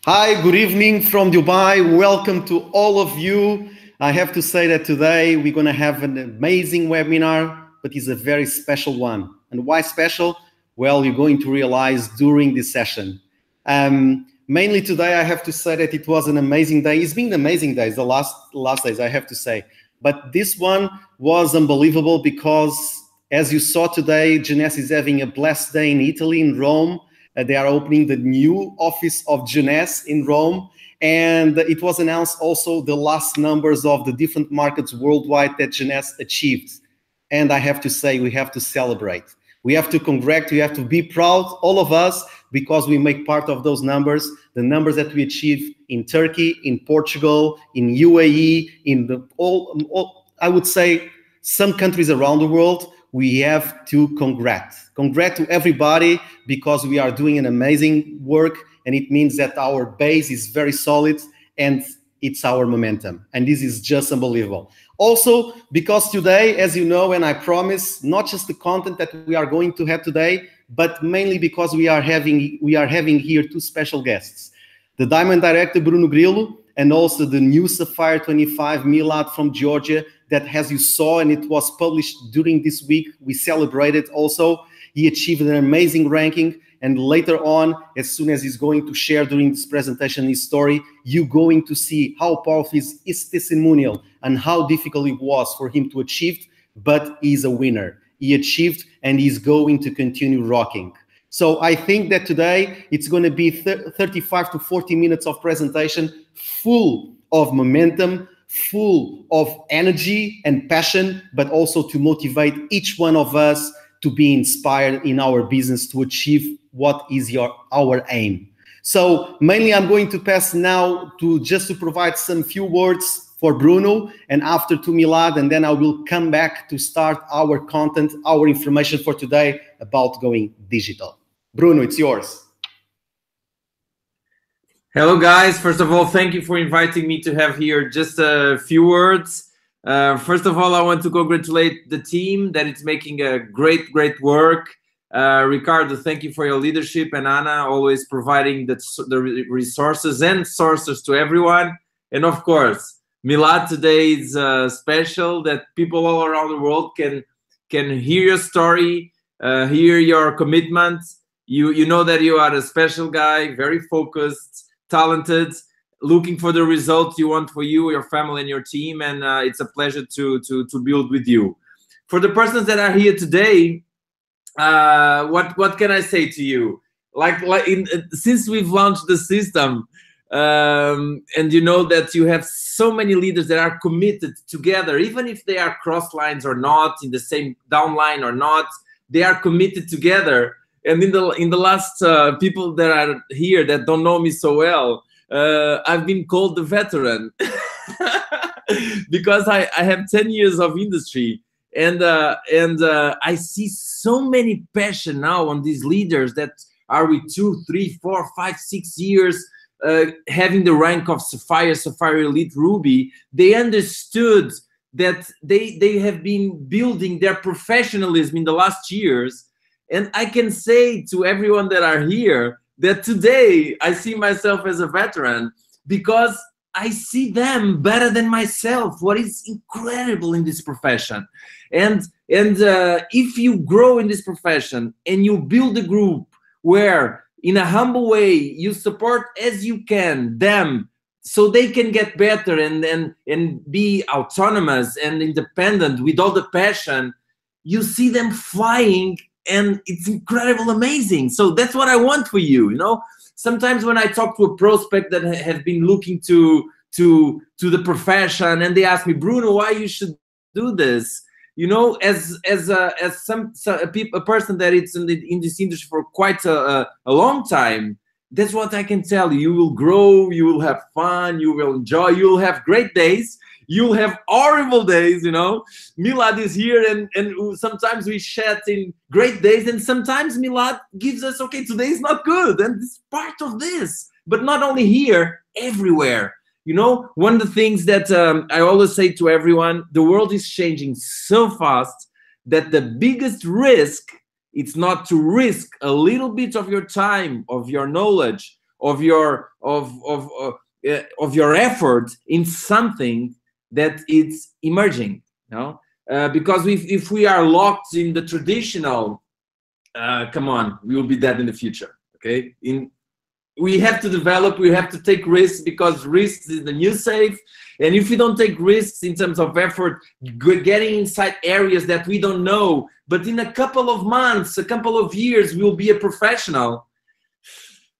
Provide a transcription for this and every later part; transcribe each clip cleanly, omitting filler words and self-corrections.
Hi, good evening from Dubai. Welcome to all of you. I have to say that today we're going to have an amazing webinar, but it's a very special one. And why special? Well, you're going to realize during this session. Mainly today, I have to say that it was an amazing day. It's been amazing days, the last days, I have to say. But this one was unbelievable because, as you saw today, Jeunesse is having a blessed day in Italy, in Rome. They are opening the new office of Jeunesse in Rome. And it was announced also the last numbers of the different markets worldwide that Jeunesse achieved. And I have to say, we have to celebrate. We have to congratulate, we have to be proud, all of us, because we make part of those numbers, the numbers that we achieve in Turkey, in Portugal, in UAE, in I would say, some countries around the world. We have to congrat to everybody because we are doing an amazing work, and it means that our base is very solid and it's our momentum. And this is just unbelievable. Also, because today, as you know, and I promise, not just the content that we are going to have today, but mainly because we are having here two special guests. The Diamond Director, Bruno Grillo, and also the new Sapphire 25, Milad from Georgia, that as you saw, and it was published during this week, we celebrated also. He achieved an amazing ranking, and later on, as soon as he's going to share during this presentation his story, you're going to see how powerful is his testimonial and how difficult it was for him to achieve, but he's a winner. He achieved, and he's going to continue rocking. So I think that today it's going to be 35 to 40 minutes of presentation full of momentum, full of energy and passion, but also to motivate each one of us to be inspired in our business to achieve what is our aim. So mainly I'm going to pass now to just to provide some few words for Bruno, and after to Milad, and then I will come back to start our content, our information for today about going digital. Bruno, it's yours. Hello, guys. First of all, thank you for inviting me to have here just a few words. First of all, I want to congratulate the team that it's making a great work. Ricardo, thank you for your leadership, and Anna always providing the resources and sources to everyone. And of course, Milad today is special, that people all around the world can hear your story, hear your commitment. You know that you are a special guy, very focused, talented, looking for the results you want for you, your family, and your team, and it's a pleasure to build with you. For the persons that are here today, what can I say to you? Since we've launched the system, and you know that you have so many leaders that are committed together, even if they are cross lines or not, in the same downline or not, they are committed together. And in the last people that are here that don't know me so well, I've been called the veteran because I have 10 years of industry, and I see so many passion now on these leaders that are with 2, 3, 4, 5, 6 years, having the rank of Sapphire Elite Ruby. They understood that they have been building their professionalism in the last years. And I can say to everyone that are here that today I see myself as a veteran because I see them better than myself, what is incredible in this profession. And if you grow in this profession and you build a group where in a humble way you support as you can them so they can get better and be autonomous and independent with all the passion, you see them flying. And it's incredible, amazing. So that's what I want for you. You know, sometimes when I talk to a prospect that have been looking to the profession, and they ask me, Bruno, why you should do this? You know, as a person that it's in this industry for quite a long time, that's what I can tell you. You will grow, you will have fun, you will enjoy, you will have great days. You'll have horrible days, you know. Milad is here, and sometimes we chat in great days, and sometimes Milad gives us, okay, today is not good, and it's part of this. But not only here, everywhere. You know, one of the things that I always say to everyone, the world is changing so fast that the biggest risk, it's not to risk a little bit of your time, of your knowledge, of your effort in something that is emerging, you know? Because if we are locked in the traditional, come on, we will be dead in the future. Okay, we have to develop, we have to take risks, because risks is the new safe. And if we don't take risks in terms of effort, getting inside areas that we don't know, but in a couple of months, a couple of years, we'll be a professional.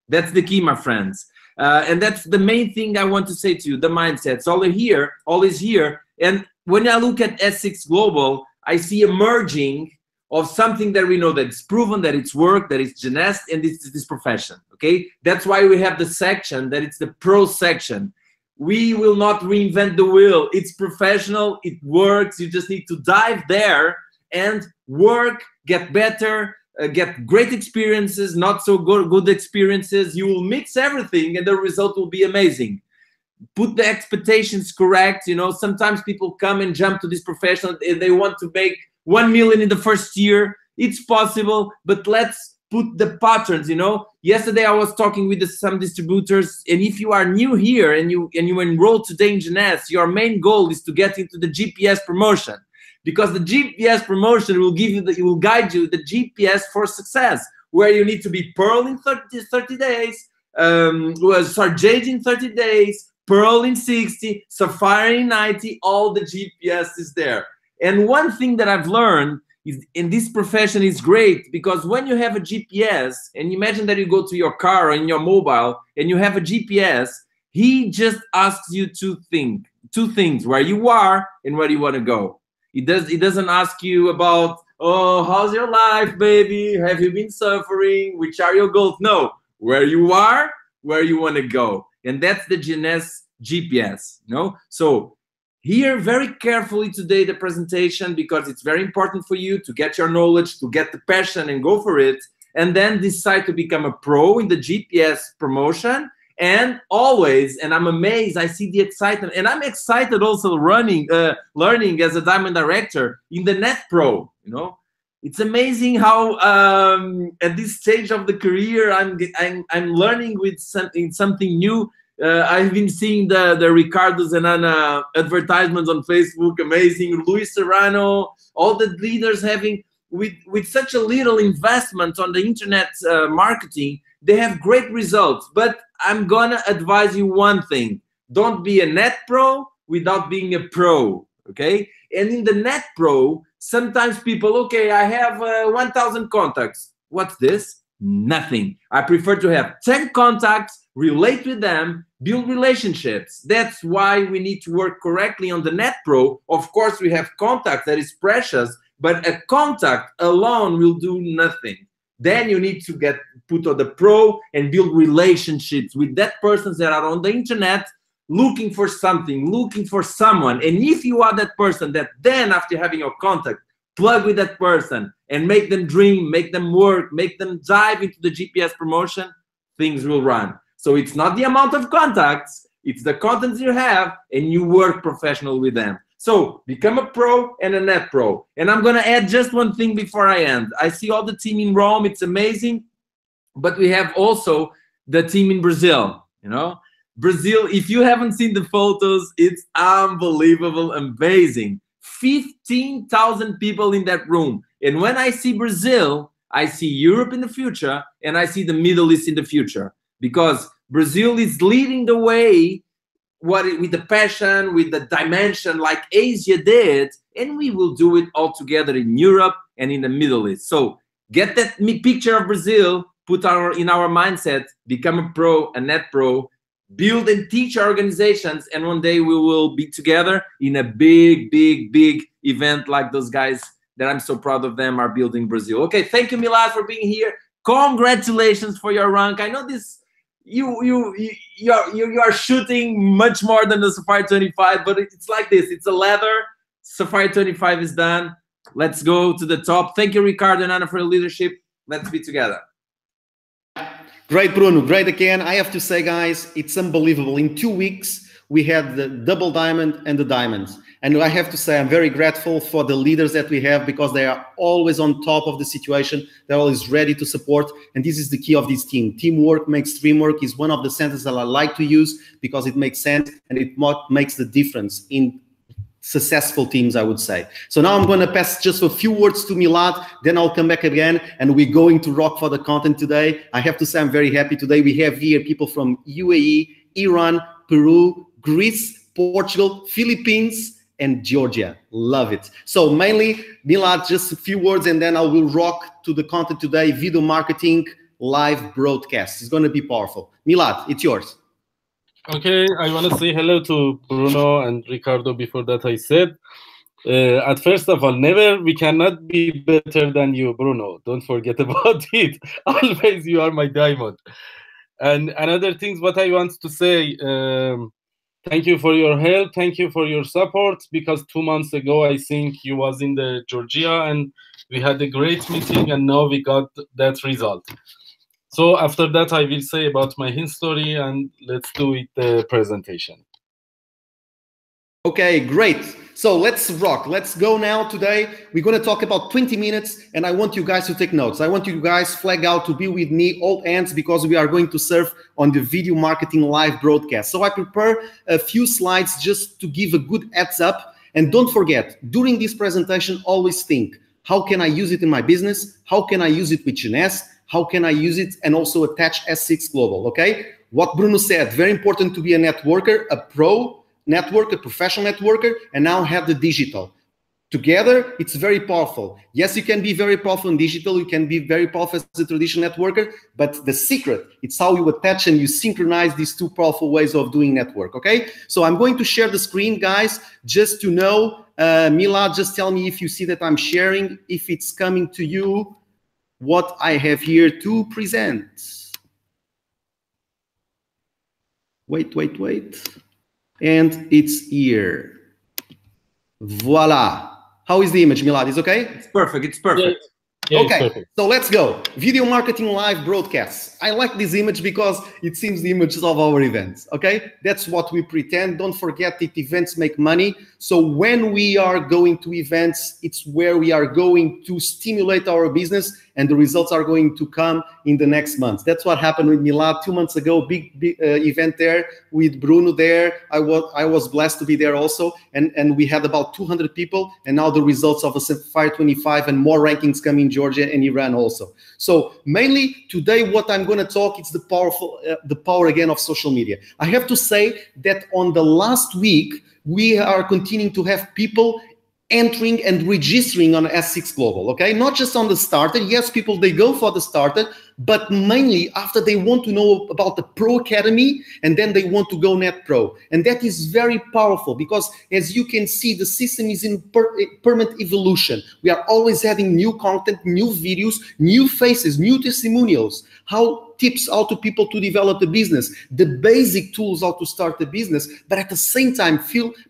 That's the key, my friends. And that's the main thing I want to say to you, the mindsets. All is here. And when I look at S6 Global, I see a merging of something that we know that it's proven, that it's work, that it's Genest, and this profession, okay? That's why we have the section, that it's the pro section. We will not reinvent the wheel. It's professional, it works. You just need to dive there and work, get better, get great experiences, not so good experiences. You will mix everything and the result will be amazing. Put the expectations correct. You know, sometimes people come and jump to this profession and they want to make 1 million in the first year. It's possible, but let's put the patterns, you know. Yesterday I was talking with some distributors, and if you are new here and you enroll today in Genest, your main goal is to get into the GPS promotion, because the GPS promotion will give you it will guide you the GPS for success, where you need to be Pearl in 30 days, Jade in 30 days, Pearl in 60, Sapphire in 90. All the GPS is there. And one thing that I've learned is in this profession is great, because when you have a GPS, and imagine that you go to your car or in your mobile and you have a GPS, he just asks you two things, where you are and where you want to go. He doesn't ask you about, oh, how's your life, baby? Have you been suffering? Which are your goals? No, where you are, where you want to go. And that's the Genest GPS, you know? So hear very carefully today the presentation, because it's very important for you to get your knowledge, to get the passion and go for it, and then decide to become a pro in the GPS promotion. And always, and I'm amazed, I see the excitement, and I'm excited also learning as a diamond director in the Net Pro. You know, it's amazing how at this stage of the career I'm learning with something new. I've been seeing the Ricardo Zenana advertisements on Facebook, amazing. Luis Serrano, all the leaders having, with such a little investment on the internet marketing, they have great results. But I'm gonna advise you one thing: don't be a Net Pro without being a pro, okay? And in the Net Pro, sometimes people, okay, I have 1,000 contacts. What's this? Nothing. I prefer to have 10 contacts, relate with them, build relationships. That's why we need to work correctly on the Net Pro. Of course, we have contacts, that is precious, but a contact alone will do nothing. Then you need to get put on the pro and build relationships with that persons that are on the internet looking for something, looking for someone. And if you are that person that then, after having your contact, plug with that person and make them dream, make them work, make them dive into the GPS promotion, things will run. So it's not the amount of contacts, it's the contacts you have, and you work professional with them. So become a pro and a Net Pro. And I'm gonna add just one thing before I end. I see all the team in Rome, it's amazing, but we have also the team in Brazil, you know? Brazil, if you haven't seen the photos, it's unbelievable, amazing. 15,000 people in that room. And when I see Brazil, I see Europe in the future, and I see the Middle East in the future, because Brazil is leading the way with the passion, with the dimension like Asia did, and we will do it all together in Europe and in the Middle East. So get that picture of Brazil, put in our mindset, become a pro, a Net Pro, build and teach our organizations, and one day we will be together in a big, big, big event like those guys that I'm so proud of them are building Brazil. Okay, thank you, Milad, for being here. Congratulations for your rank. I know this. You are shooting much more than the Sapphire 25, but it's like this. It's a ladder. Sapphire 25 is done. Let's go to the top. Thank you, Ricardo and Anna, for your leadership. Let's be together. Great, Bruno. Great again. I have to say, guys, it's unbelievable. In 2 weeks, we had the double diamond and the diamonds. And I have to say, I'm very grateful for the leaders that we have, because they are always on top of the situation. They're always ready to support. And this is the key of this team. Teamwork makes dream work is one of the sentences that I like to use, because it makes sense and it makes the difference in successful teams, I would say. So now I'm going to pass just a few words to Milad, then I'll come back again, and we're going to rock for the content today. I have to say I'm very happy today. We have here people from UAE, Iran, Peru, Greece, Portugal, Philippines, and Georgia. Love it. So mainly, Milad, just a few words, and then I will rock to the content today, video marketing, live broadcast. It's going to be powerful. Milad, it's yours. Okay, I want to say hello to Bruno and Ricardo. Before that, I said, at first of all, never, we cannot be better than you, Bruno. Don't forget about it. Always, you are my diamond. And another thing, what I want to say, thank you for your help. Thank you for your support, because 2 months ago, I think you was in the Georgia, and we had a great meeting, and now we got that result. So after that, I will say about my history, and let's do it the presentation. Okay, great. So let's rock. Let's go now. Today, we're going to talk about 20 minutes, and I want you guys to take notes. I want you guys flag out to be with me, all hands, because we are going to serve on the video marketing live broadcast. So I prepare a few slides just to give a good heads up. And don't forget, during this presentation, always think, how can I use it in my business? How can I use it with Jeunesse? How can I use it and also attach S6 Global, okay? What Bruno said, very important to be a networker, a pro networker, a professional networker, and now have the digital. Together, it's very powerful. Yes, you can be very powerful in digital, you can be very powerful as a traditional networker, but the secret, it's how you attach and you synchronize these two powerful ways of doing network, okay? So I'm going to share the screen, guys, just to know. Milad, just tell me if you see that I'm sharing, if it's coming to you, what I have here to present. Wait. And it's here. Voila. How is the image, Milad? Is okay? It's perfect. It's perfect. Yeah, okay, so let's go. Video marketing live broadcasts. I like this image because it seems the images of our events, okay? That's what we pretend. Don't forget that events make money. So when we are going to events, it's where we are going to stimulate our business, and the results are going to come in the next months. That's what happened with Milad 2 months ago, big event there with Bruno there. I was blessed to be there also, and we had about 200 people, and now the results of a Sapphire 25 and more rankings come in Georgia and Iran also. So mainly today, what I'm going to talk, it's the power again of social media. I have to say that on the last week, we are continuing to have people entering and registering on S6 Global, okay? Not just on the starter. Yes, people, they go for the starter, but mainly after they want to know about the Pro Academy, and then they want to go Net Pro. And that is very powerful because, as you can see, the system is in permanent evolution. We are always having new content, new videos, new faces, new testimonials, tips how to people to develop the business, the basic tools how to start the business, but at the same time,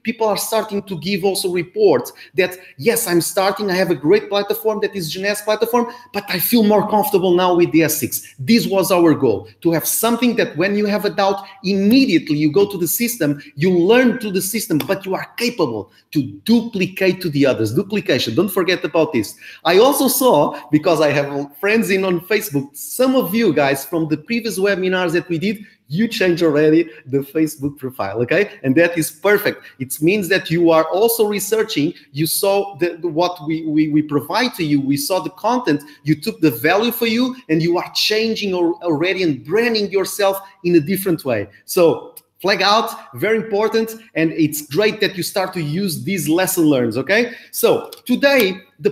people are starting to give also reports that, yes, I'm starting, I have a great platform that is Jeunesse platform, but I feel more comfortable now with the S6. This was our goal, to have something that when you have a doubt, immediately you go to the system, you learn to the system, but you are capable to duplicate to the others. Duplication, don't forget about this. I also saw, because I have friends on Facebook, some of you guys from the previous webinars that we did, you changed already the Facebook profile, okay? And that is perfect. It means that you are also researching, you saw what we provide to you, we saw the content, you took the value for you, and you are changing already and branding yourself in a different way. So flag out, very important, and it's great that you start to use these lesson learns, okay? So today, the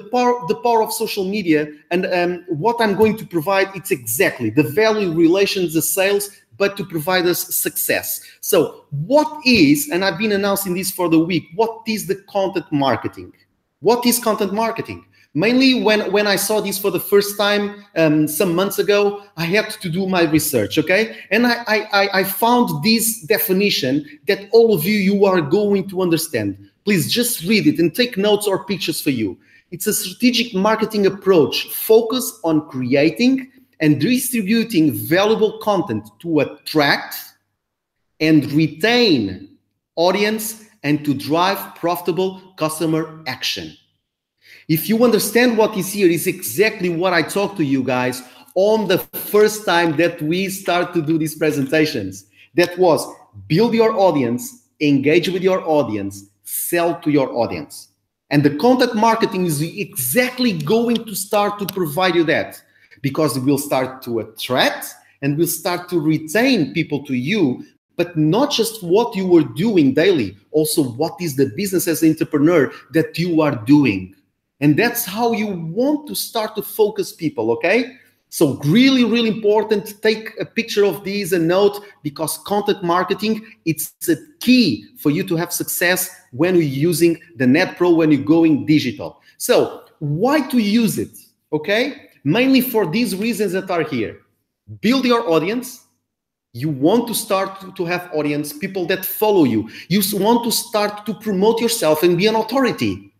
power of social media, and what I'm going to provide, it's exactly the value, relations, the sales, but to provide us success. So what is, and I've been announcing this for the week, what is the content marketing? What is content marketing? Mainly when I saw this for the first time some months ago, I had to do my research, okay? And I found this definition that all of you are going to understand. Please just read it and take notes or pictures for you. It's a strategic marketing approach focused on creating and distributing valuable content to attract and retain audience and to drive profitable customer action. If you understand what is here, is exactly what I talked to you guys on the first time that we start to do these presentations. That was build your audience, engage with your audience, sell to your audience. And the content marketing is exactly going to start to provide you that, because we'll start to attract and we'll start to retain people to you, but not just what you were doing daily, also what is the business as an entrepreneur that you are doing. And that's how you want to start to focus people, okay? So really, really important, take a picture of these and note, because content marketing, it's a key for you to have success when you're using the NetPro, when you're going digital. So why to use it, okay? Mainly for these reasons that are here. Build your audience. You want to start to have audience, people that follow you. You want to start to promote yourself and be an authority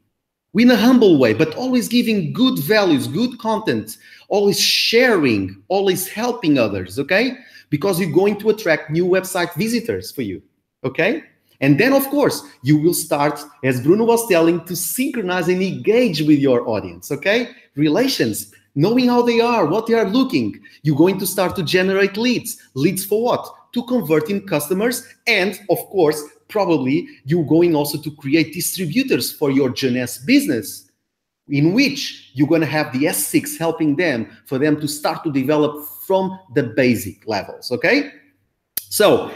in a humble way, but always giving good values, good content, always sharing, always helping others, okay? Because you're going to attract new website visitors for you, okay? And then, of course, you will start, as Bruno was telling, to synchronize and engage with your audience, okay? Relations, knowing how they are, what they are looking. You're going to start to generate leads. Leads for what? To convert in customers. And, of course, probably you're going also to create distributors for your Jeunesse business, in which you're going to have the S6 helping them, for them to start to develop from the basic levels, okay? So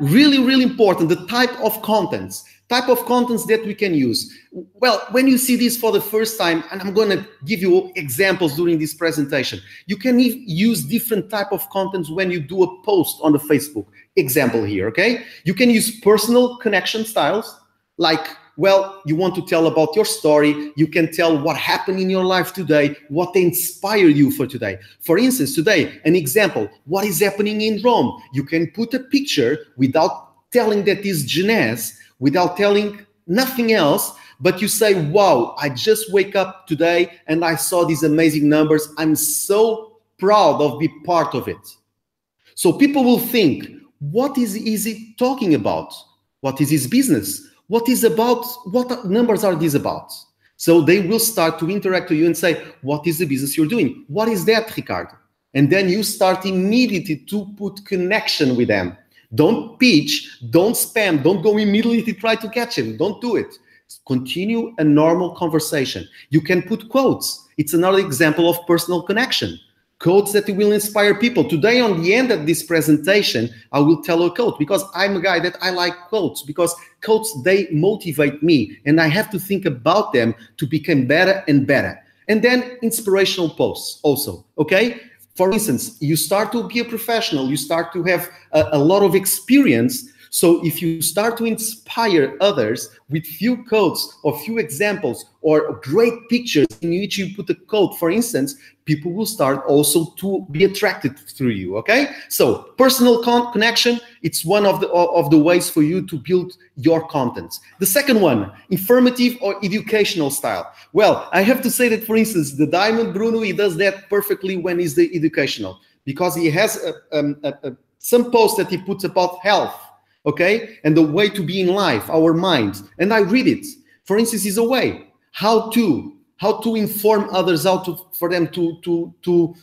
really, really important, the type of contents that we can use. Well, when you see this for the first time, and I'm going to give you examples during this presentation, you can use different type of contents when you do a post on the Facebook. Example here, okay? You can use personal connection styles, like, well, you want to tell about your story. You can tell what happened in your life today, what inspired you for today. For instance, today, an example, what is happening in Rome? You can put a picture without telling that is Jeunesse, without telling nothing else, but you say, wow, I just wake up today and I saw these amazing numbers. I'm so proud of being part of it. So people will think, what is he talking about? What is his business? What is about, what numbers are these about? So they will start to interact with you and say, what is the business you're doing? What is that, Ricardo? And then you start immediately to put connection with them. Don't pitch, don't spam, don't go immediately to try to catch him. Don't do it. Continue a normal conversation. You can put quotes. It's another example of personal connection. Quotes that will inspire people. Today, on the end of this presentation, I will tell a quote, because I'm a guy that I like quotes, because quotes, they motivate me, and I have to think about them to become better and better. And then inspirational posts also, okay? For instance, you start to be a professional, you start to have a lot of experience. So if you start to inspire others with few quotes or few examples or great pictures in which you put a quote, for instance, people will start also to be attracted through you, okay? So personal connection, it's one of the ways for you to build your content. The second one, informative or educational style. Well, I have to say that, for instance, the Diamond Bruno, he does that perfectly when he's the educational, because he has some posts that he puts about health, okay, and the way to be in life, our mind, and I read it. For instance, is a way how to inform others, for them to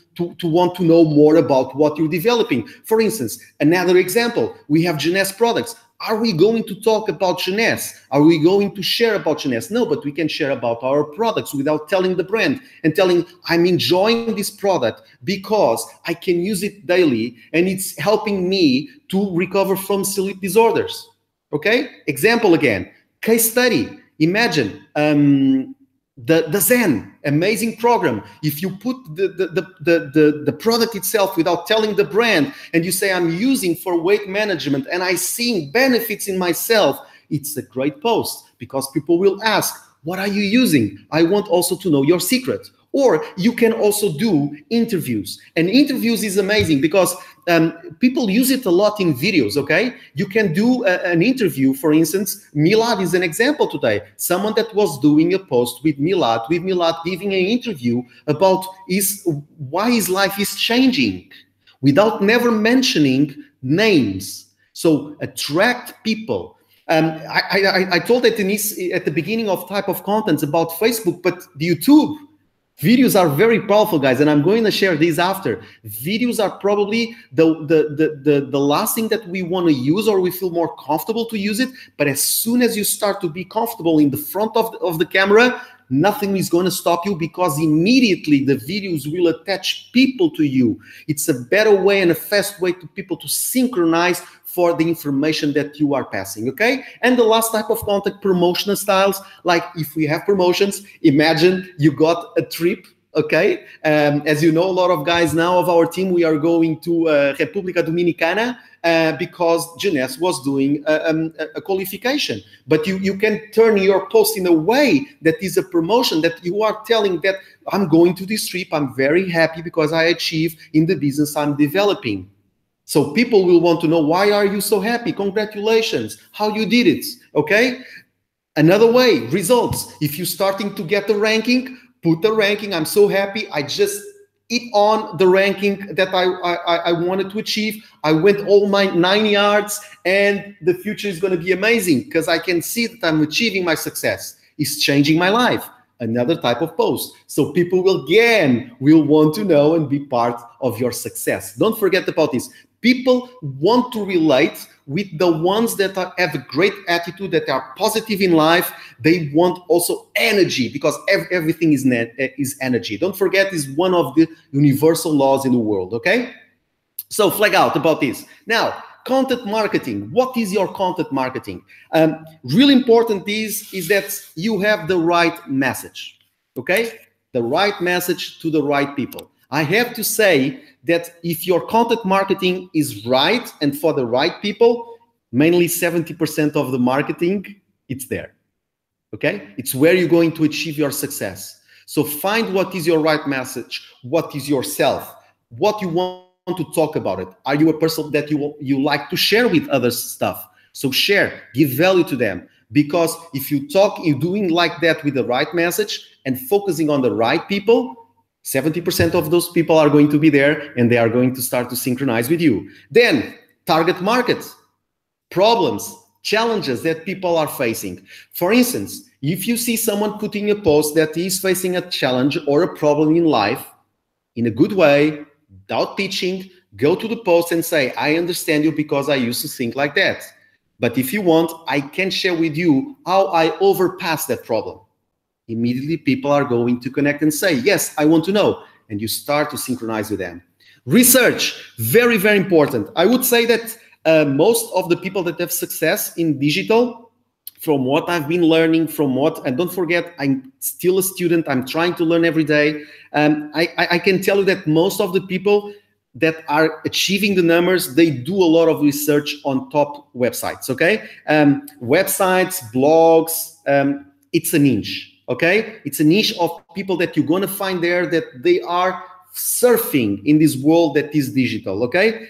want to know more about what you're developing. For instance, another example, we have Jeunesse products. Are we going to talk about Jeunesse? Are we going to share about Jeunesse? No, but we can share about our products without telling the brand and telling, I'm enjoying this product because I can use it daily and it's helping me to recover from sleep disorders. Okay? Example again, case study. Imagine the Zen, amazing program. If you put the product itself without telling the brand, and you say, I'm using for weight management and I see benefits in myself, it's a great post, because people will ask, what are you using? I want also to know your secret. Or you can also do interviews. And interviews is amazing because people use it a lot in videos, okay? You can do an interview, for instance. Milad is an example today. Someone that was doing a post with Milad giving an interview about why his life is changing without never mentioning names. So attract people. I told that Denise at the beginning of type of contents about Facebook, but the YouTube videos are very powerful, guys, and I'm going to share these after. Videos are probably the last thing that we want to use, or we feel more comfortable to use it. But as soon as you start to be comfortable in the front of the camera, nothing is going to stop you, because immediately the videos will attach people to you. It's a better way and a fast way to people to synchronize for the information that you are passing, okay? And the last type of content, promotional styles. Like if we have promotions, imagine you got a trip, okay? As you know, a lot of guys now of our team, we are going to República Dominicana because Jeunesse was doing a qualification. But you can turn your post in a way that is a promotion, that you are telling that I'm going to this trip, I'm very happy because I achieved in the business I'm developing. So people will want to know, why are you so happy? Congratulations, how you did it, okay? Another way, results. If you're starting to get the ranking, put the ranking. I'm so happy, I just hit on the ranking that I wanted to achieve. I went all my 9 yards, and the future is gonna be amazing because I can see that I'm achieving my success. It's changing my life. Another type of post. So people will want to know and be part of your success. Don't forget about this. People want to relate with the ones that have a great attitude, that are positive in life. They want also energy, because everything is energy. Don't forget, is one of the universal laws in the world, okay? So flag out about this. Now, content marketing. What is your content marketing? Really important is that you have the right message, okay? The right message to the right people. I have to say that if your content marketing is right and for the right people, mainly 70% of the marketing, it's there, okay? It's where you're going to achieve your success. So find what is your right message, what is yourself, what you want to talk about it. Are you a person that you like to share with others stuff? So share, give value to them. Because if you're doing like that with the right message and focusing on the right people, 70% of those people are going to be there, and they are going to start to synchronize with you. Then target market, problems, challenges that people are facing. For instance, if you see someone putting a post that is facing a challenge or a problem in life, in a good way, without pitching, go to the post and say, I understand you because I used to think like that. But if you want, I can share with you how I overpassed that problem. Immediately people are going to connect and say, yes, I want to know. And you start to synchronize with them. Research, very, very important. I would say that most of the people that have success in digital, from what I've been learning, and don't forget, I'm still a student, I'm trying to learn every day. I can tell you that most of the people that are achieving the numbers, they do a lot of research on top websites, okay? Websites, blogs, it's a niche. Okay, it's a niche of people that you're going to find there, that they are surfing in this world that is digital. Okay,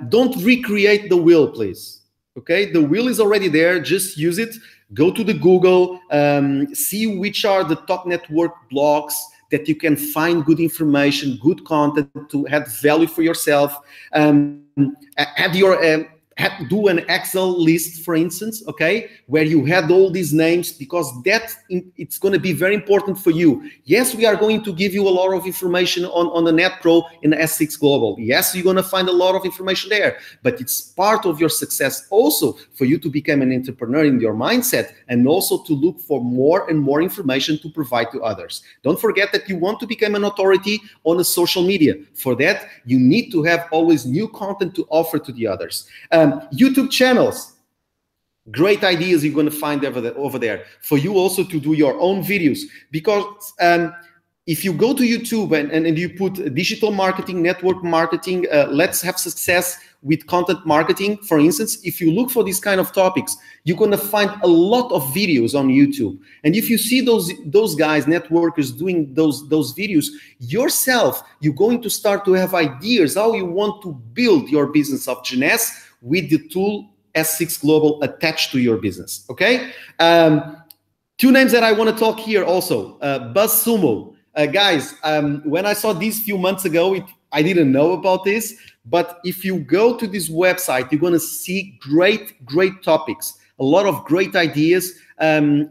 don't recreate the wheel, please. Okay, the wheel is already there, just use it. Go to the Google, see which are the top network blogs that you can find good information, good content to add value for yourself. Do an Excel list, for instance, okay, where you had all these names, because it's going to be very important for you. Yes, we are going to give you a lot of information on the NetPro in S6 Global. Yes, you're going to find a lot of information there, but it's part of your success also for you to become an entrepreneur in your mindset, and also to look for more and more information to provide to others. Don't forget that you want to become an authority on the social media. For that, you need to have always new content to offer to the others. YouTube channels, great ideas you're going to find over there for you also to do your own videos. Because if you go to YouTube and you put digital marketing, network marketing, let's have success with content marketing, for instance, if you look for these kind of topics, you're going to find a lot of videos on YouTube. And if you see those guys, networkers, doing those videos yourself, you're going to start to have ideas how you want to build your business of Jeunesse with the tool S6 Global attached to your business, okay? Two names that I want to talk here also, BuzzSumo. Guys, when I saw these few months ago, I didn't know about this, but if you go to this website, you're going to see great topics. a lot of great ideas, and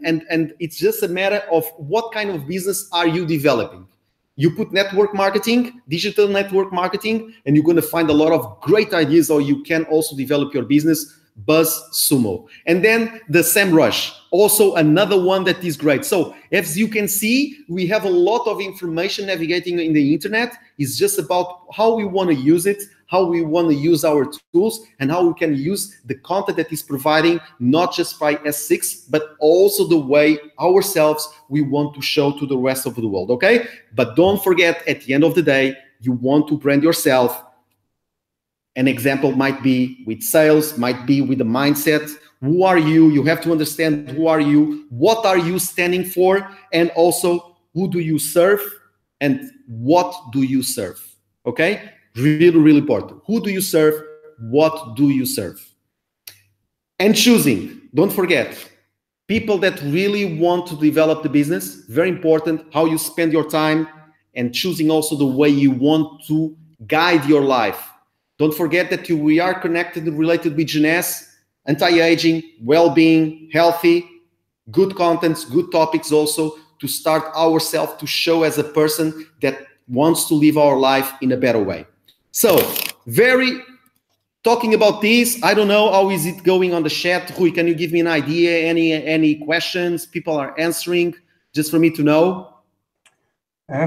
it's just a matter of what kind of business are you developing. You put network marketing, digital network marketing, and you're going to find a lot of great ideas how you can also develop your business. BuzzSumo. And then the SEMrush, also another one that is great. So as you can see, we have a lot of information navigating in the internet. It's just about how we want to use it, how we want to use our tools, and how we can use the content that is providing, not just by S6, but also the way ourselves we want to show to the rest of the world, okay? But don't forget, at the end of the day, you want to brand yourself. An example might be with sales, might be with the mindset. Who are you? You have to understand who are you, what are you standing for, and also who do you serve and what do you serve, okay? Really, really important. Who do you serve? What do you serve? And choosing, don't forget, people that really want to develop the business, very important, how you spend your time, and choosing also the way you want to guide your life. Don't forget that we are connected and related with Jeunesse, anti-aging, well-being, healthy, good contents, good topics also to start ourselves to show as a person that wants to live our life in a better way. So, talking about this, I don't know, how is it going on the chat? Rui, can you give me an idea? Any questions people are answering, just for me to know?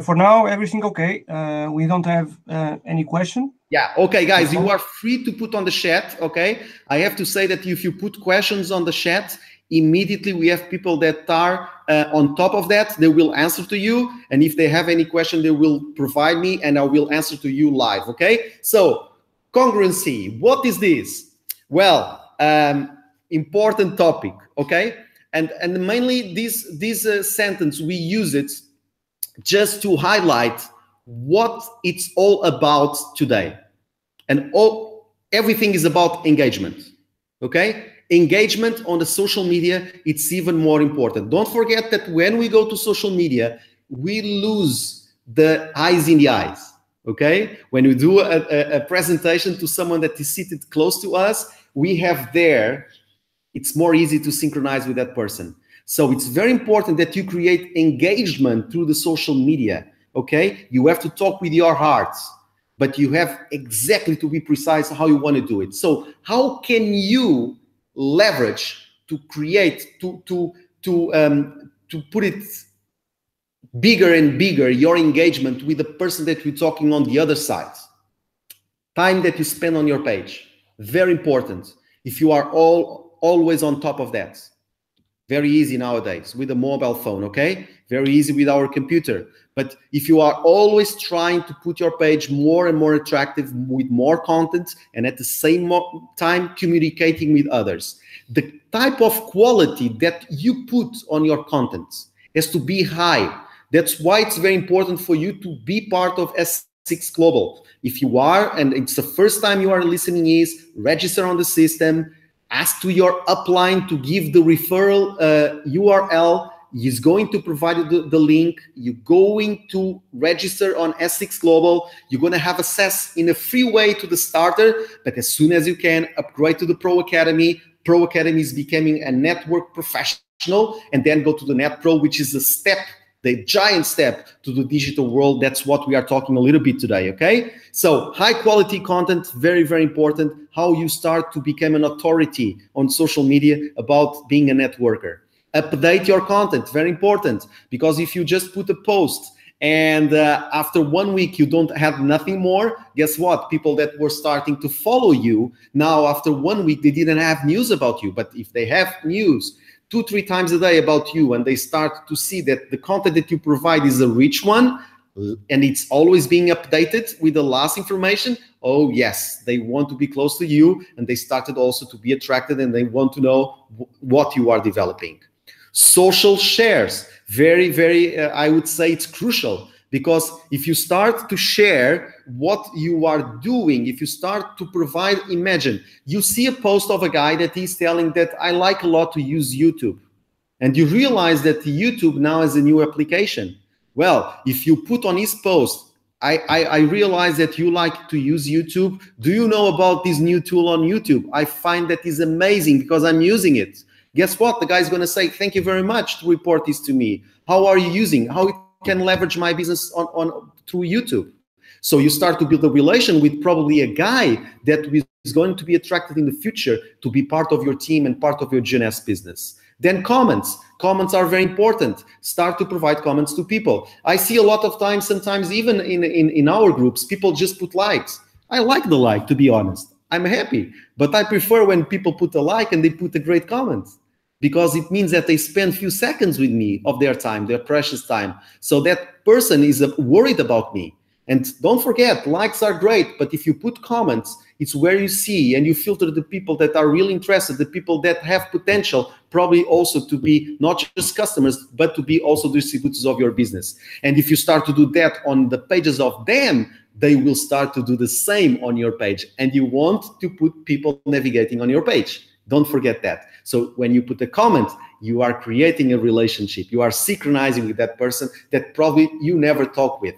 For now, everything okay. We don't have any question. Yeah, okay, guys, you are free to put on the chat, okay? I have to say that if you put questions on the chat, immediately we have people that are on top of that. They will answer to you. And if they have any question, they will provide me and I will answer to you live, okay? So, congruency, what is this? Well, important topic, okay? And mainly this sentence, we use it just to highlight what it's all about today. And everything is about engagement, okay? Engagement on the social media, it's even more important. Don't forget that when we go to social media, we lose the eyes in the eyes, okay? When we do a presentation to someone that is seated close to us, we have there, it's more easy to synchronize with that person. So it's very important that you create engagement through the social media. Okay, you have to talk with your hearts, but you have exactly to be precise how you want to do it. So how can you leverage to create, to put it bigger and bigger, your engagement with the person that you're talking on the other side? Time that you spend on your page, very important. If you are always on top of that. Very easy nowadays with a mobile phone, okay? Very easy with our computer. But if you are always trying to put your page more and more attractive with more content and at the same time communicating with others, the type of quality that you put on your content has to be high. That's why it's very important for you to be part of S6 Global. If you are, and it's the first time you are listening, is register on the system, ask to your upline to give the referral URL. He's going to provide you the link. You're going to register on S6 Global. You're going to have access in a free way to the starter, but as soon as you can, upgrade to the Pro Academy. Pro Academy is becoming a network professional, and then go to the Net Pro, which is a step, the giant step to the digital world. That's what we are talking a little bit today, okay? So high quality content, very, very important. How you start to become an authority on social media about being a networker. Update your content, very important, because if you just put a post and after 1 week you don't have nothing more, guess what? People that were starting to follow you, now after 1 week they didn't have news about you. But if they have news 2-3 times a day about you, and they start to see that the content that you provide is a rich one, and it's always being updated with the last information, oh yes, they want to be close to you, and they started also to be attracted, and they want to know what you are developing. Social shares, very, very, I would say it's crucial, because if you start to share what you are doing, if you start to provide, imagine, you see a post of a guy that is telling that I like a lot to use YouTube, and you realize that YouTube now is a new application. Well, if you put on his post, I realize that you like to use YouTube. Do you know about this new tool on YouTube? I find that is amazing because I'm using it. Guess what? The guy's going to say, thank you very much to report this to me. How are you using? How it can leverage my business on through YouTube? So you start to build a relation with probably a guy that is going to be attracted in the future to be part of your team and part of your GNS business. Then comments. Comments are very important. Start to provide comments to people. I see a lot of times, sometimes even in our groups, people just put likes. I like the like, to be honest. I'm happy. But I prefer when people put a like and they put a great comment, because it means that they spend a few seconds with me of their time, their precious time. So that person is worried about me. And don't forget, likes are great, but if you put comments, it's where you see and you filter the people that are really interested, the people that have potential, probably also to be not just customers, but to be also distributors of your business. And if you start to do that on the pages of them, they will start to do the same on your page. And you want to put people navigating on your page. Don't forget that. So when you put a comment, you are creating a relationship. You are synchronizing with that person that probably you never talk with.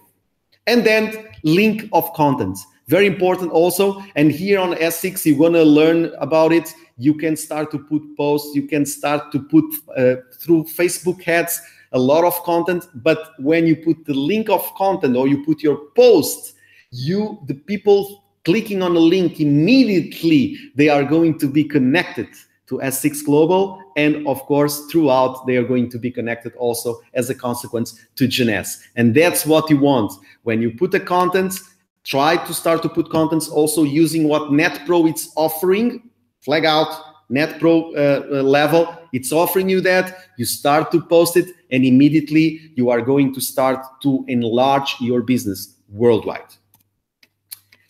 And then link of content, very important also. And here on S6, you're gonna learn about it. You can start to put posts, you can start to put through Facebook ads, a lot of content. But when you put the link of content or you put your post, the people clicking on the link immediately, they are going to be connected to S6 Global, and of course throughout they are going to be connected also as a consequence to GNS. And that's what you want. When you put the content, try to start to put contents also using what NetPro is offering. Flag out NetPro level, it's offering you that. You start to post it and immediately you are going to start to enlarge your business worldwide.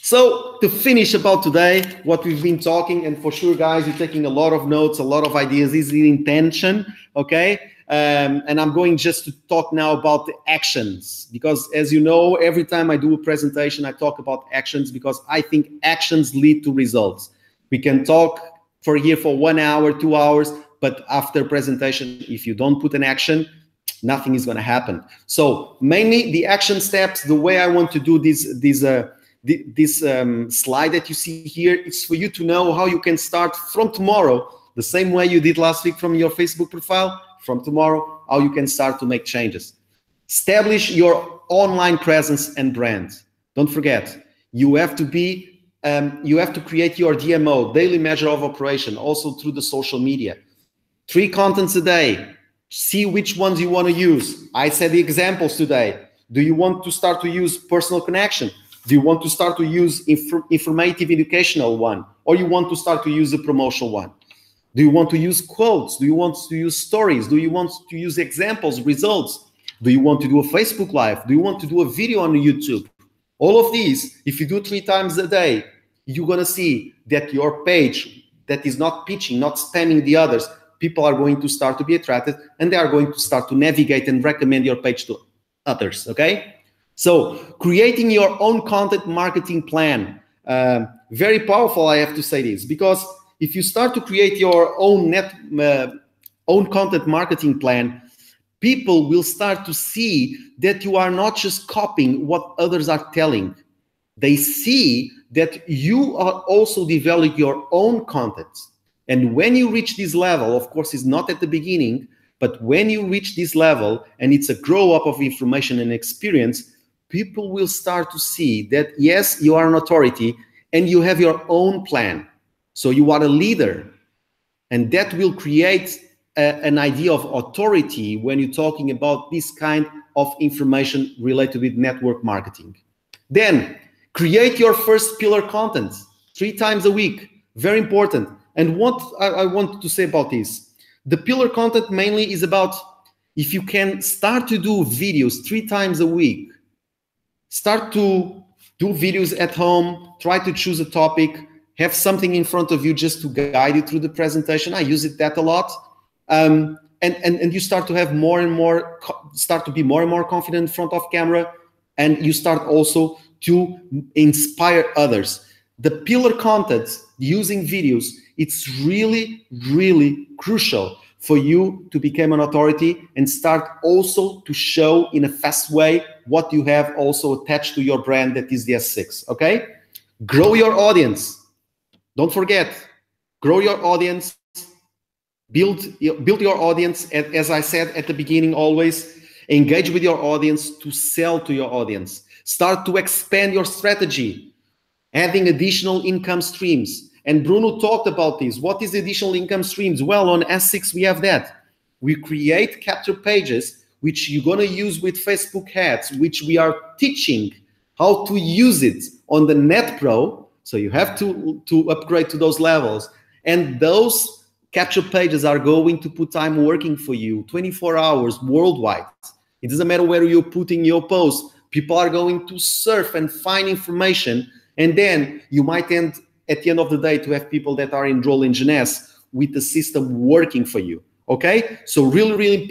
So to finish about today, what we've been talking, and for sure, guys, you're taking a lot of notes, a lot of ideas. This is the intention, okay? And I'm going just to talk now about the actions, because as you know, every time I do a presentation, I talk about actions because I think actions lead to results. We can talk for 1 hour, 2 hours, but after presentation, if you don't put an action, nothing is going to happen. So mainly the action steps, the way I want to do this slide that you see here, it's for you to know how you can start from tomorrow, the same way you did last week from your Facebook profile, from tomorrow, how you can start to make changes. Establish your online presence and brand. Don't forget, you have to create your DMO, daily measure of operation, also through the social media. 3 contents a day. See which ones you want to use. I said the examples today. Do you want to start to use personal connection? Do you want to start to use informative educational one? Or you want to start to use a promotional one? Do you want to use quotes? Do you want to use stories? Do you want to use examples, results? Do you want to do a Facebook Live? Do you want to do a video on YouTube? All of these, if you do 3 times a day, you're going to see that your page that is not pitching, not spamming the others, people are going to start to be attracted and they are going to start to navigate and recommend your page to others, okay? So creating your own content marketing plan, very powerful, I have to say this, because if you start to create your own own content marketing plan, people will start to see that you are not just copying what others are telling. They see that you are also developing your own content. And when you reach this level, of course, it's not at the beginning, but when you reach this level and it's a grow up of information and experience, people will start to see that, yes, you are an authority and you have your own plan. So you are a leader, and that will create an idea of authority when you're talking about this kind of information related with network marketing. Then create your first pillar content 3 times a week. Very important. And what I want to say about this, the pillar content mainly is about, if you can start to do videos 3 times a week, start to do videos at home, try to choose a topic, have something in front of you just to guide you through the presentation. I use that a lot. And you start to have more and more, start to be more and more confident in front of camera, and you start also to inspire others. The pillar content using videos, it's really, really crucial for you to become an authority and start also to show in a fast way what you have also attached to your brand, that is the S6, okay? Grow your audience. Don't forget, grow your audience, build your audience. As I said at the beginning, always engage with your audience to sell to your audience. Start to expand your strategy, adding additional income streams. And Bruno talked about this. What is additional income streams? Well, on S6, we have that. We create capture pages, which you're going to use with Facebook ads, which we are teaching how to use it on the Net Pro. So you have to upgrade to those levels. And those capture pages are going to put time working for you 24 hours worldwide. It doesn't matter where you're putting your post. People are going to surf and find information. And then you might end at the end of the day to have people that are enrolled in Jeunesse with the system working for you. Okay? So really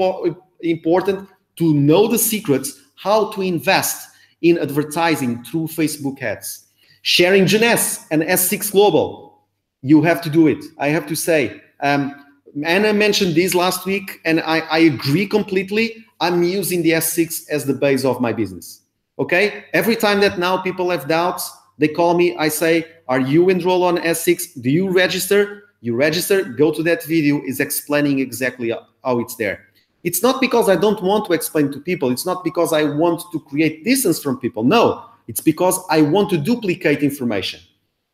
important to know the secrets, how to invest in advertising through Facebook ads. Sharing Jeunesse and S6 Global. You have to do it. I have to say, Anna mentioned this last week, and I agree completely. I'm using the S6 as the base of my business. Okay? Every time that now people have doubts, they call me, I say, are you enrolled on S6? Do you register? You register, go to that video, is explaining exactly how it's there. It's not because I don't want to explain to people. It's not because I want to create distance from people. No, it's because I want to duplicate information.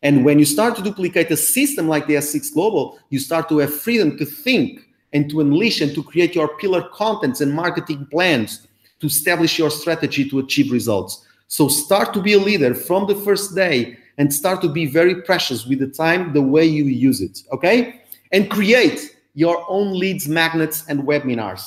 And when you start to duplicate a system like the S6 Global, you start to have freedom to think and to unleash and to create your pillar contents and marketing plans to establish your strategy to achieve results. So start to be a leader from the first day and start to be very precious with the time, the way you use it, okay? And create your own leads, magnets, and webinars.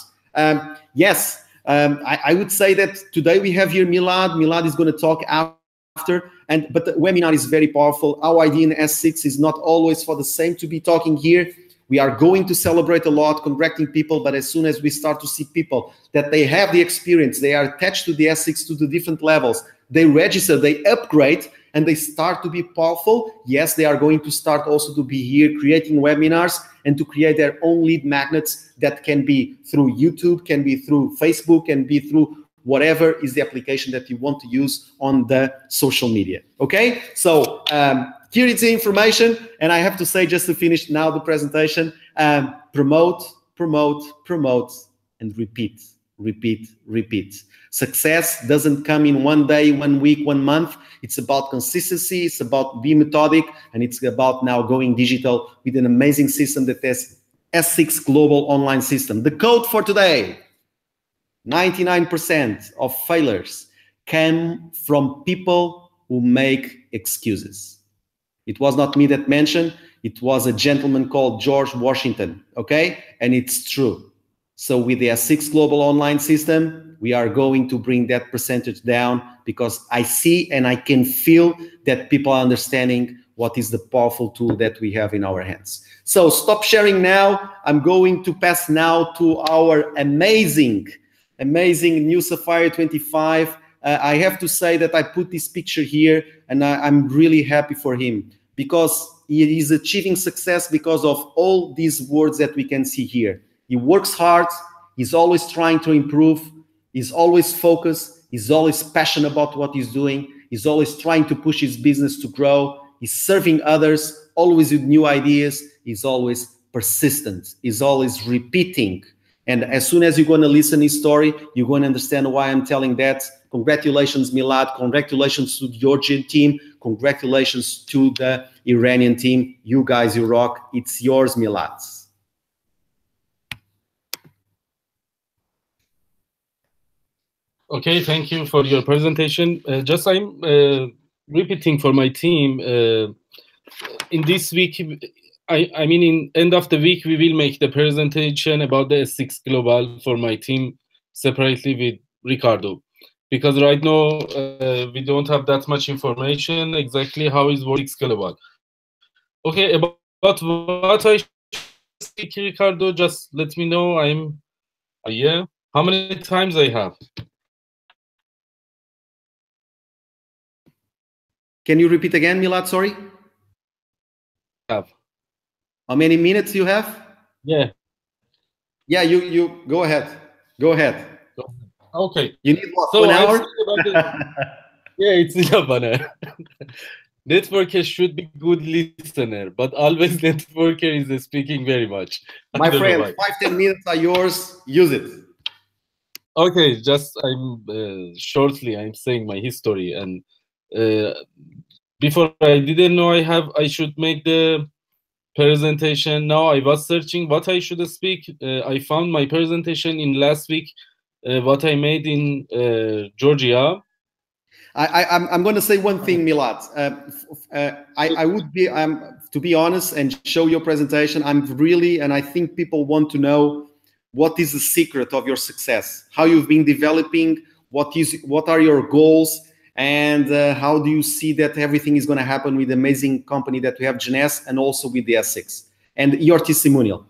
Yes, I would say that today we have here Milad. Milad is going to talk after, but the webinar is very powerful. Our idea in S6 is not always for the same to be talking here. We are going to celebrate a lot, congratulating people, but as soon as we start to see people that they have the experience, they are attached to the S6 to the different levels, they register, they upgrade, and they start to be powerful, yes, they are going to start also to be here creating webinars and to create their own lead magnets that can be through YouTube, can be through Facebook, can be through whatever is the application that you want to use on the social media. Okay, so here is the information, and I have to say, just to finish now the presentation, promote, promote, promote, and repeat, repeat, repeat. Success doesn't come in one day, 1 week, 1 month. It's about consistency, it's about being methodic, and it's about now going digital with an amazing system that is S6 Global Online System. The code for today, 99% of failures came from people who make excuses. It was not me that mentioned, it was a gentleman called George Washington, okay? And it's true. So with the S6 Global Online System, we are going to bring that percentage down because I see and I can feel that people are understanding what is the powerful tool that we have in our hands. So stop sharing now. I'm going to pass now to our amazing new Sapphire 25. I have to say that I put this picture here and I'm really happy for him because he is achieving success because of all these words that we can see here. He works hard, he's always trying to improve, he's always focused, he's always passionate about what he's doing, he's always trying to push his business to grow, he's serving others, always with new ideas, he's always persistent, he's always repeating. And as soon as you're going to listen his story, you're going to understand why I'm telling that. Congratulations, Milad. Congratulations to the Georgian team. Congratulations to the Iranian team. You guys, you rock. It's yours, Milad. Okay, thank you for your presentation. Just I'm repeating for my team. In this week, I mean, in end of the week, we will make the presentation about the S6 Global for my team separately with Ricardo. Because right now, we don't have that much information exactly how is S6 Global. Okay, about what I speak, Ricardo, just let me know. Yeah, how many times I have? Can you repeat again, Milad? Sorry. Have. How many minutes you have? Yeah. Yeah, you go ahead. Go ahead. Okay. You need what, so 1 hour? yeah, it's enough 1 hour. Networker should be good listener, but always networker is speaking very much. My friend, 5-10 minutes are yours. Use it. Okay, just I'm shortly I'm saying my history, and before I didn't know I should make the presentation. Now I was searching what I should speak. I found my presentation in last week, what I made in Georgia. I'm going to say one thing, Milad. I would be, to be honest and show your presentation, I'm really, and I think people want to know what is the secret of your success, how you've been developing, what are your goals, and how do you see that everything is going to happen with the amazing company that we have, Genes, and also with the S6, and your testimonial.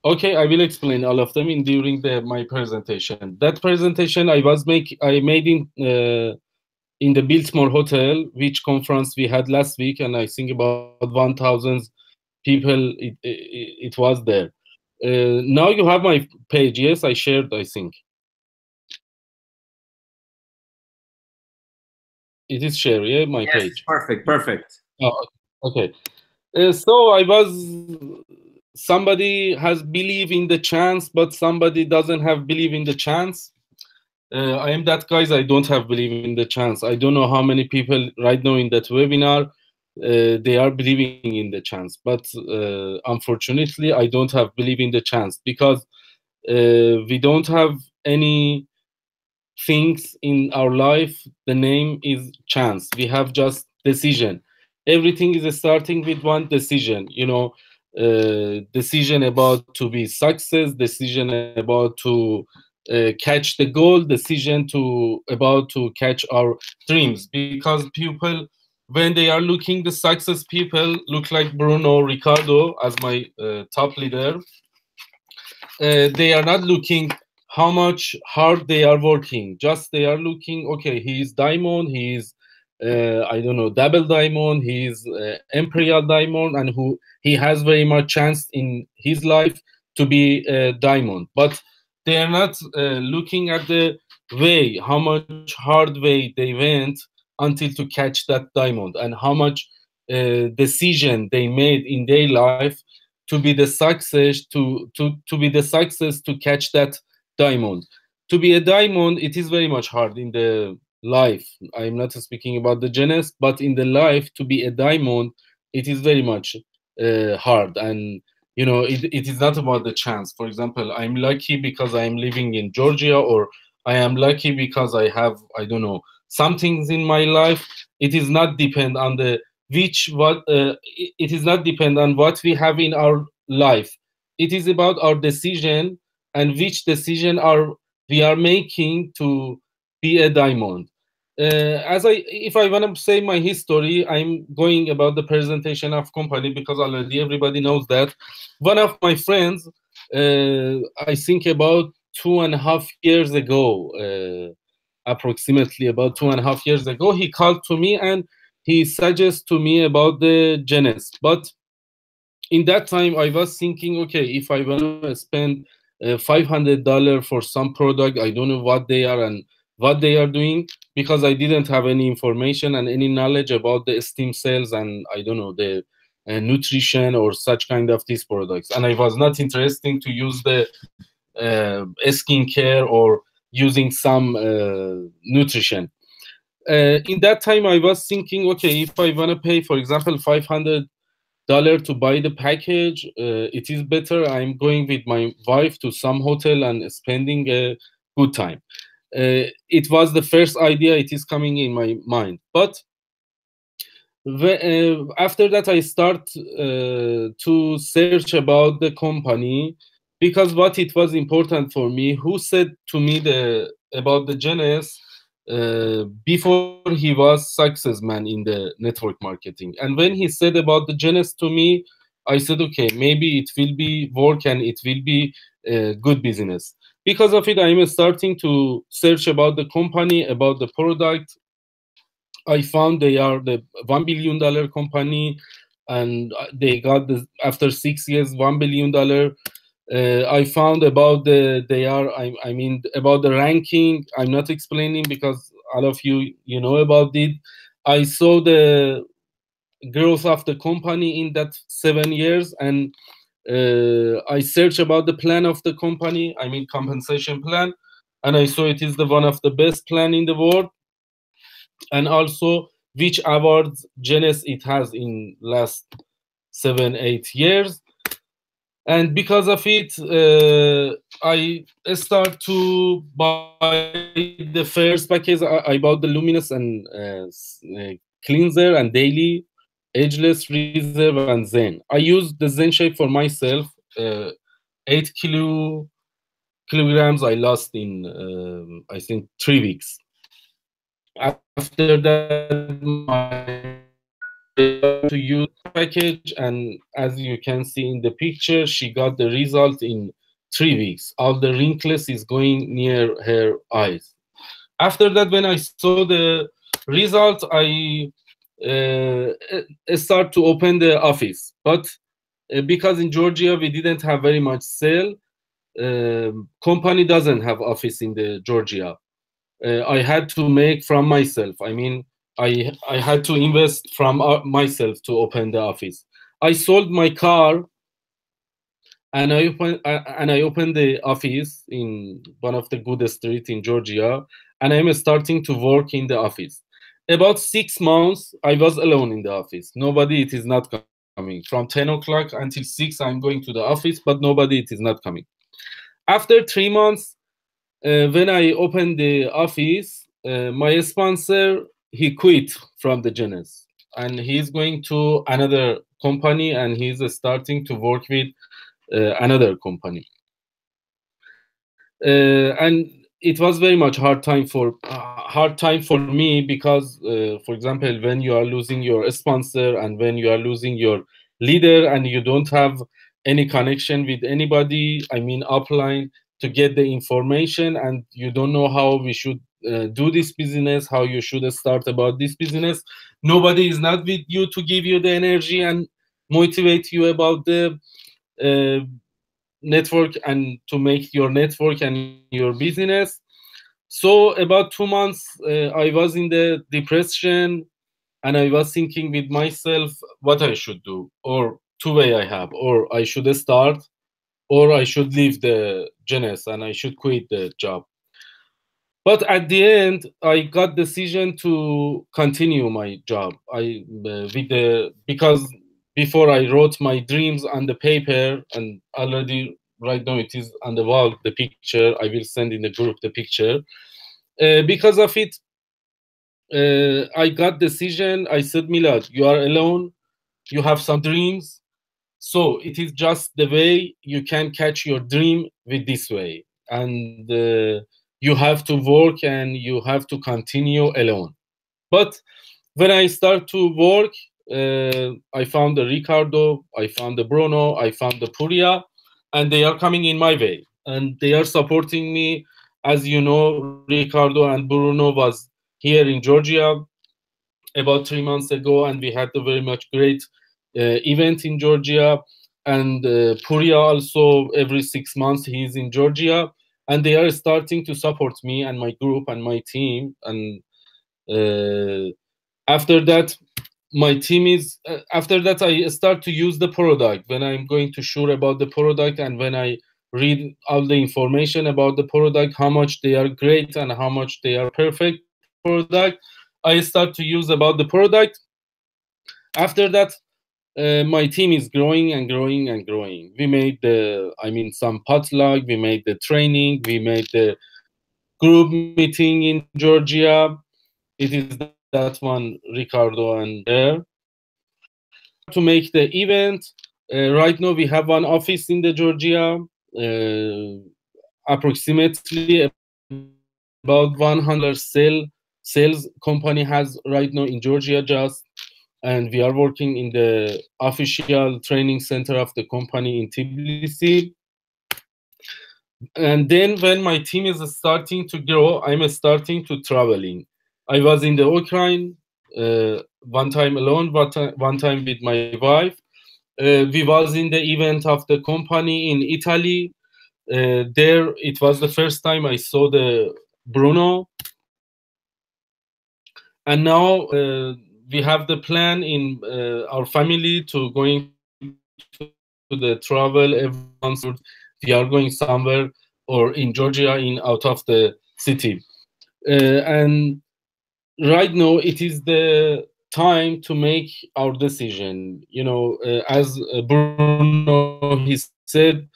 Okay, I will explain all of them during my presentation. That presentation I made in the Biltmore Hotel, which conference we had last week, and I think about 1,000 people it was there. Now you have my page. Yes, I shared, I think. It is shared, yeah, my page. Perfect. Oh, okay. So I was, somebody has believe in the chance, but somebody doesn't have believe in the chance. I am that guys, I don't have believe in the chance. I don't know how many people right now in that webinar, they are believing in the chance, but unfortunately I don't have believe in the chance, because we don't have any things in our life. The name is chance. We have just decision. Everything is starting with one decision, you know, decision about to be success, decision about to catch the goal, decision about to catch our dreams. Because people, when they are looking, the success people look like Bruno, Ricardo as my top leader. They are not looking how much hard they are working. Just they are looking, okay, he is diamond, he is I don't know, double diamond, he is imperial diamond, and he has very much chance in his life to be a diamond. But they are not looking at the way, how much hard way they went until to catch that diamond, and how much decision they made in their life to be the success, to be the success to catch that diamond. To be a diamond, it is very much hard in the life. I'm not speaking about the Genes, but in the life, to be a diamond, it is very much hard. And you know, it is not about the chance. For example, I'm lucky because I'm living in Georgia, or I am lucky because I have, I don't know, some things in my life. It is not depend on the it is not depend on what we have in our life. It is about our decision, and which decision we are making to be a diamond. If I want to say my history, I'm going about the presentation of company, because already everybody knows that. One of my friends, I think about 2.5 years ago, approximately about 2.5 years ago, he called to me and he suggested to me about the Genes. But in that time I was thinking, okay, if I want to spend $500 for some product, I don't know what they are and what they are doing, because I didn't have any information and any knowledge about the stem cells and I don't know, the nutrition or such kind of these products. And I was not interested to use the skincare or using some nutrition. In that time I was thinking, okay, if I want to pay, for example, $500 to buy the package, it is better I'm going with my wife to some hotel and spending a good time. It was the first idea, it is coming in my mind. But after that I start to search about the company, because what it was important for me, who said to me about the Genes before he was success man in the network marketing. And when he said about the Genes to me, I said, okay, maybe it will be work and it will be good business. Because of it, I'm starting to search about the company, about the product. I found they are the $1 billion company, and they got after 6 years $1 billion. I found about I mean about the ranking. I'm not explaining because all of you know about it. I saw the growth of the company in that 7 years, and I searched about the plan of the company, I mean compensation plan, and I saw it is the one of the best plan in the world, and also which awards Genes it has in last 7-8 years. And because of it, I start to buy the first package. I bought the Luminous and Cleanser and Daily, Ageless, Reserve, and Zen. I used the Zen Shake for myself. 8 kilograms I lost in, I think, 3 weeks. After that, to use package, and as you can see in the picture, she got the result in 3 weeks. All the wrinkles is going near her eyes. After that, when I saw the result, I start to open the office, but because in Georgia we didn't have very much sale, company doesn't have office in the Georgia. I had to make from myself. I mean, I had to invest from myself to open the office. I sold my car, and I opened the office in one of the good streets in Georgia, and I'm starting to work in the office. About 6 months, I was alone in the office. Nobody, it is not coming. From 10 o'clock until 6, I'm going to the office, but nobody, it is not coming. After 3 months, when I opened the office, my sponsor, he quit from the Genes, and he's going to another company, and he's starting to work with another company. And it was very much hard time for me, because, for example, when you are losing your sponsor and when you are losing your leader and you don't have any connection with anybody, I mean upline, to get the information, and you don't know how we should do this business, how you should start about this business. Nobody is not with you to give you the energy and motivate you about the network and to make your network and your business. So about 2 months, I was in the depression, and I was thinking with myself what I should do, or 2 ways I have, or I should start, or I should leave the Genes and I should quit the job. But at the end, I got decision to continue my job. Because before I wrote my dreams on the paper, and already right now it is on the wall, the picture. I will send in the group the picture. Because of it, I got decision. I said, Milad, you are alone. You have some dreams. So it is just the way you can catch your dream with this way. And you have to work and you have to continue alone. But when I start to work, I found the Ricardo, I found the Bruno, I found the Puria, and they are coming in my way. And they are supporting me. As you know, Ricardo and Bruno was here in Georgia about 3 months ago, and we had a very much great event in Georgia. And Puria also, every 6 months he's in Georgia, and they are starting to support me and my group and my team. And after that, my team is after that I start to use the product. When I'm going to sure about the product, and when I read all the information about the product, how much they are great and how much they are perfect product, I start to use about the product. After that, my team is growing and growing and growing. We made some potluck, we made the training, we made the group meeting in Georgia. It is that one, Ricardo and there. To make the event, right now we have one office in the Georgia, approximately about 100 sales company has right now in Georgia just. And we are working in the official training center of the company in Tbilisi. And then when my team is starting to grow, I'm starting to traveling. I was in the Ukraine, one time alone, but one time with my wife. We was in the event of the company in Italy. There, it was the first time I saw the Bruno. And now we have the plan in our family to going to the travel every month. We are going somewhere or in Georgia, in out of the city, and right now it is the time to make our decision. You know, as Bruno he said,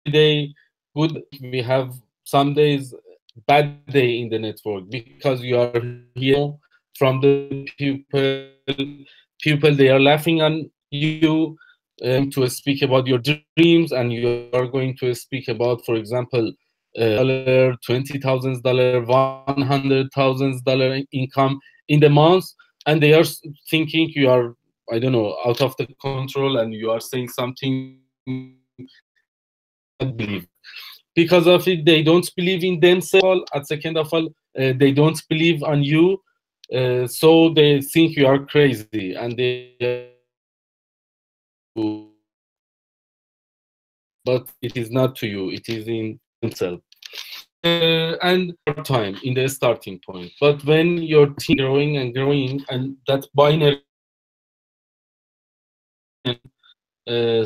day good. We have some days bad day in the network because you are here from the people they are laughing on you, to speak about your dreams, and you are going to speak about, for example, $20,000, $100,000 income in the month, and they are thinking you are, I don't know, out of the control, and you are saying something believe. Because of it, they don't believe in themselves. At second of all, they don't believe on you, so they think you are crazy, and but it is not to you. It is in themselves. And time in the starting point. But when your team growing and growing, and that binary,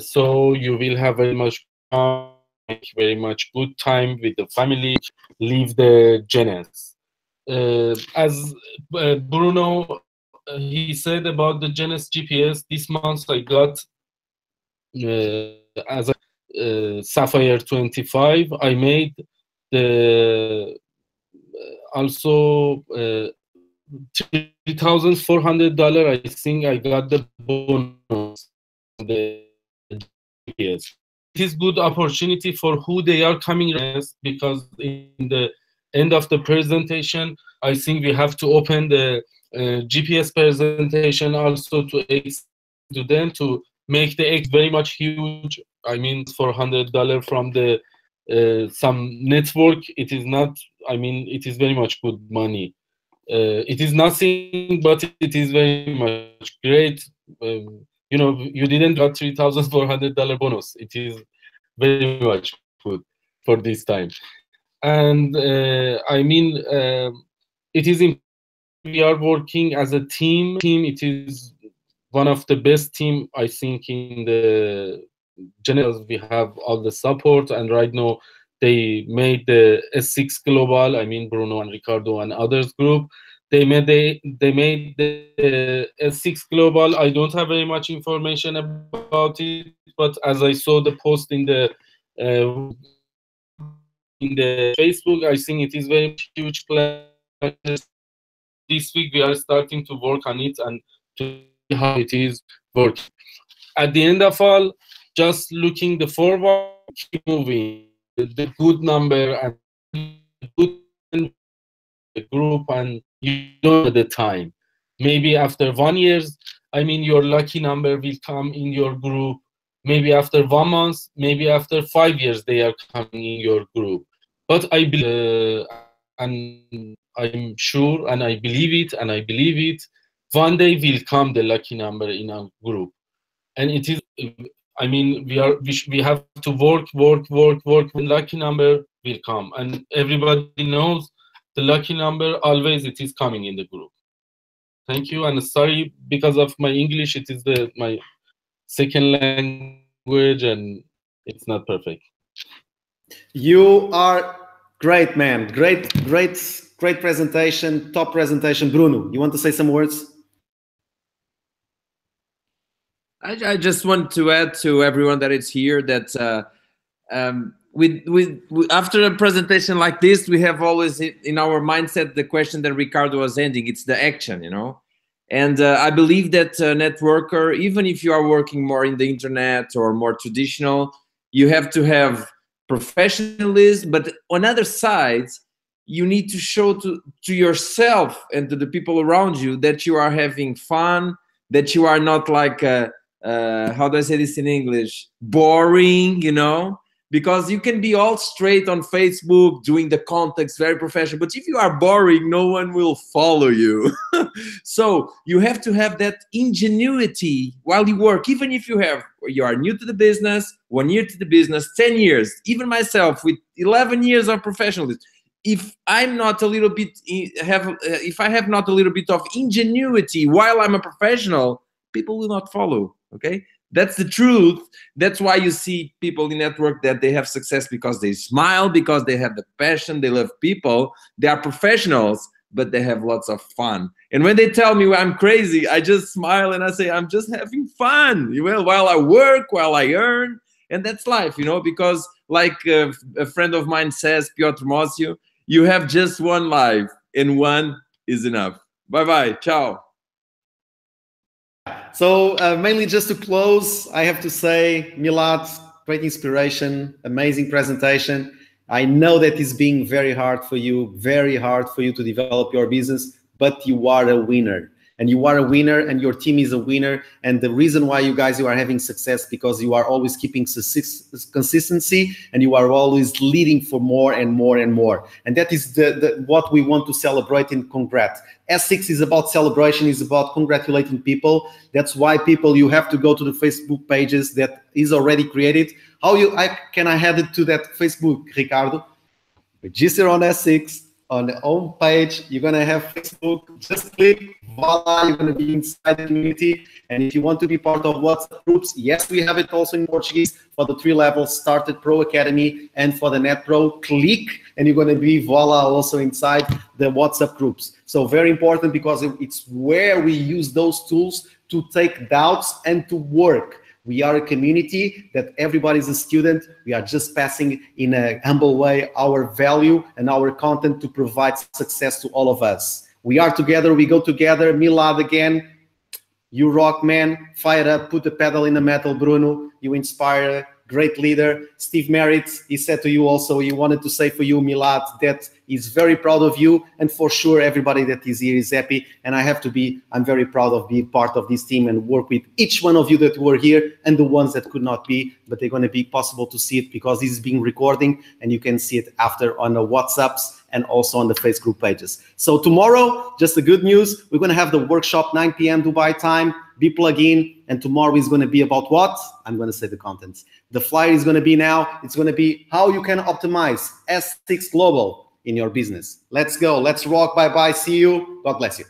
so you will have very much good time with the family, leave the Genes. As Bruno he said about the Genes GPS, this month I got as a Sapphire 25. I made the also $3,400. I think I got the bonus. The GPS. It is good opportunity for who they are coming as, because in the end of the presentation, I think we have to open the GPS presentation also to them to make the X very much huge. I mean, $400 from the some network. It is not. I mean, it is very much good money. It is nothing, but it is very much great. You know, you didn't got $3,400 bonus. It is very much good for this time. And I mean, it is we are working as a team. It is one of the best team, I think, in the general. We have all the support, and right now they made the S6 Global. I mean, Bruno and Ricardo and others group. They made the S6 Global. I don't have very much information about it, but as I saw the post in the Facebook, I think it is very huge plan. This week we are starting to work on it and to see how it is working. At the end of all, just looking the forward, keep moving. The good number and good group, and you don't know the time. Maybe after 1 year, I mean, your lucky number will come in your group. Maybe after 1 month, maybe after 5 years, they are coming in your group. But I believe, and I'm sure, and I believe it, one day will come the lucky number in our group. And it is, I mean, we have to work. The lucky number will come, and everybody knows the lucky number always it is coming in the group. Thank you, and sorry because of my English, it is my second language and it's not perfect. You are great, man. Great presentation, top presentation. Bruno, you want to say some words? I just want to add to everyone that is here that after a presentation like this, we have always in our mindset the question that Ricardo was ending. It's the action, you know. And I believe that networker, even if you are working more in the internet or more traditional, you have to have professionalism. But on other sides, you need to show to yourself and to the people around you that you are having fun, that you are not like how do I say this in English? Boring, you know, because you can be all straight on Facebook doing the context, very professional. But if you are boring, no one will follow you. So you have to have that ingenuity while you work, even if you are new to the business, 1 year to the business, 10 years, even myself with 11 years of professionalism. if I'm not a little bit if I have not a little bit of ingenuity while I'm a professional, people will not follow. Okay, that's the truth. That's why you see people in network that they have success because they smile, because they have the passion, they love people, they are professionals, but they have lots of fun. And when they tell me I'm crazy, I just smile and I say, I'm just having fun, while I work, while I earn. And that's life, because like a friend of mine says, Piotr Mosio, you have just one life and one is enough. Bye-bye. Ciao. So mainly just to close, I have to say, Milad, great inspiration, amazing presentation. I know that it's being very hard for you to develop your business, but you are a winner. And you are a winner, and your team is a winner. And the reason why you are having success, because you are always keeping consistency, and you are always leading for more and more and more. And that is what we want to celebrate in Congrat. S6 is about celebration, is about congratulating people. That's why you have to go to the Facebook pages that is already created. Can I add it to that Facebook, Ricardo? Register on S6. On the home page, you're going to have Facebook. Just click, voila, you're going to be inside the community. And if you want to be part of WhatsApp groups, yes, we have it also in Portuguese for the 3 levels, Started Pro Academy, and for the Net Pro, click, and you're going to be, voila, also inside the WhatsApp groups. So very important, because it's where we use those tools to take doubts and to work. We are a community that everybody's a student. We are just passing in a humble way our value and our content to provide success to all of us. We are together, we go together. Milad, again, you rock, man. Fire up, put the pedal in the metal, Bruno. You inspire, great leader. Steve Merritt, he said to you also, he wanted to say for you, Milad, that he's very proud of you, and for sure everybody that is here is happy. And I'm very proud of being part of this team and work with each one of you that were here and the ones that could not be, but they're going to be possible to see it because this is being recording, and you can see it after on the WhatsApps and also on the Facebook pages. So tomorrow, just the good news, we're going to have the workshop 9 p.m. Dubai time. Be plugged in, and tomorrow is going to be about what? I'm going to say the contents. The flyer is going to be now. It's going to be how you can optimize S6 Global in your business. Let's go. Let's rock. Bye-bye. See you. God bless you.